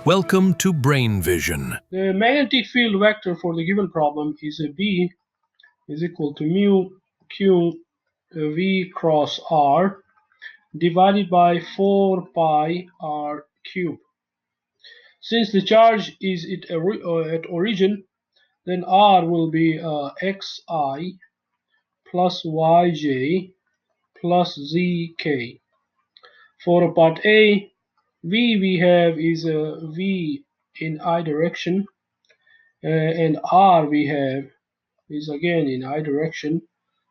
Welcome to Brain Vision. The magnetic field vector for the given problem is a B is equal to mu q v cross r divided by 4 pi r cubed. Since the charge is at origin, then r will be xi plus yj plus zk. For part A, v we have is v in I direction, and r we have is again in I direction.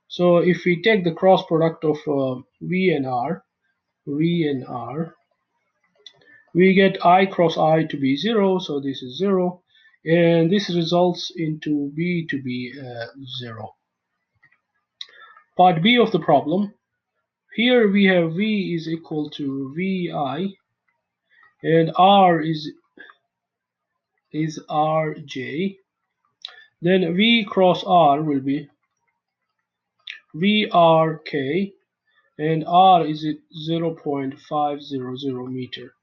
So if we take the cross product of v and r, we get I cross I to be 0, so this is 0, and this results into b to be 0. Part B of the problem, here we have v is equal to vi, and r is rj. Then v cross r will be vrk, and r is 0.500 meter.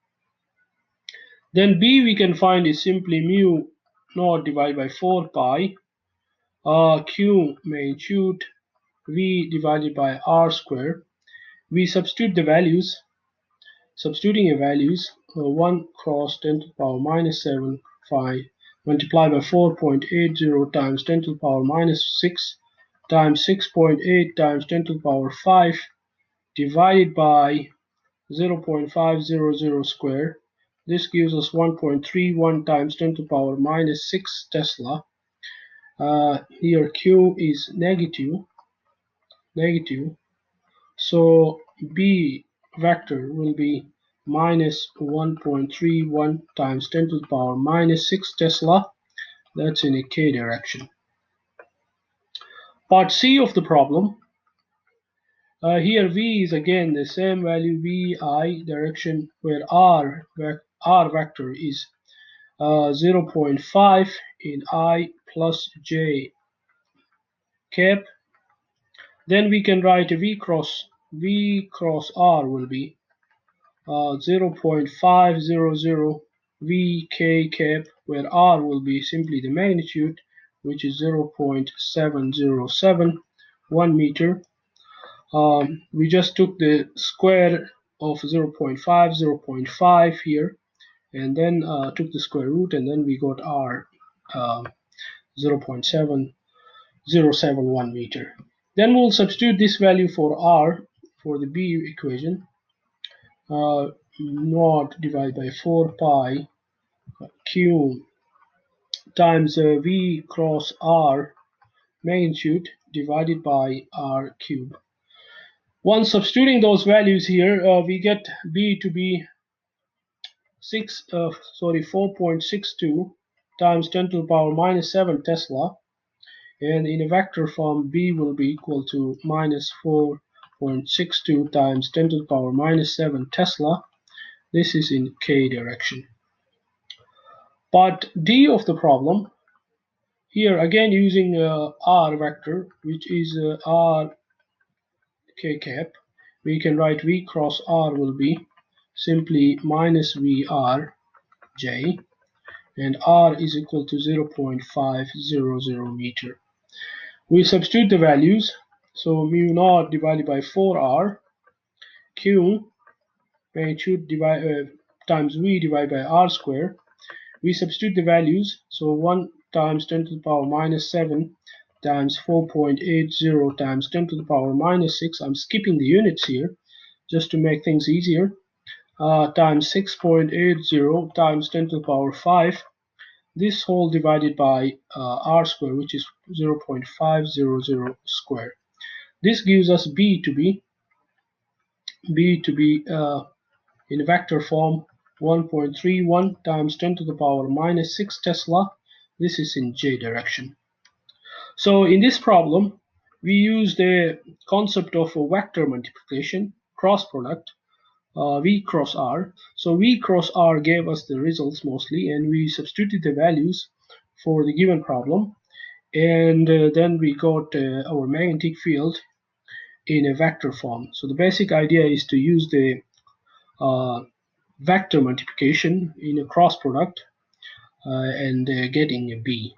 Then b we can find is simply mu naught divided by 4 pi q magnitude v divided by r square. We substitute the values. Substituting the values, 1 cross 10 to the power minus 7 5 multiplied by 4.80 times 10 to the power minus 6 times 6.8 times 10 to the power 5 divided by 0.500 square. This gives us 1.31 times 10 to the power minus 6 Tesla. Here Q is negative, so B vector will be minus 1.31 times 10 to the power minus 6 Tesla. That's in a K direction. Part C of the problem. Here V is again the same value VI direction, where R vector is 0.5 in I plus J cap. Then we can write V cross R will be 0.500 VK cap, where R will be simply the magnitude, which is 0.707 meter. We just took the square of 0.5 here, and then took the square root, and then we got R 0.7071 meter. Then we'll substitute this value for R for the B equation. Naught divided by 4 pi q times V cross R magnitude divided by R cube. Once substituting those values here, we get B to be 4.62 times 10 to the power minus 7 Tesla, and in a vector form B will be equal to minus 4.62 times 10 to the power minus 7 Tesla. This is in K direction. Part D of the problem, here again using R vector, which is R K cap, we can write V cross R will be simply minus VR J, and R is equal to 0.500 meter. We substitute the values, so mu naught divided by 4R Q magnitude times V divided by R square. We substitute the values, so 1 times 10 to the power minus 7 times 4.80 times 10 to the power minus 6, I'm skipping the units here just to make things easier, times 6.80 times 10 to the power 5, this whole divided by R square, which is 0.500 square. This gives us B to be in vector form 1.31 times 10 to the power minus 6 Tesla. This is in J direction. So in this problem, we used the concept of a vector multiplication, cross product, V cross R. So V cross R gave us the results mostly, and we substituted the values for the given problem, and then we got our magnetic field in a vector form. So the basic idea is to use the vector multiplication in a cross product and getting a B.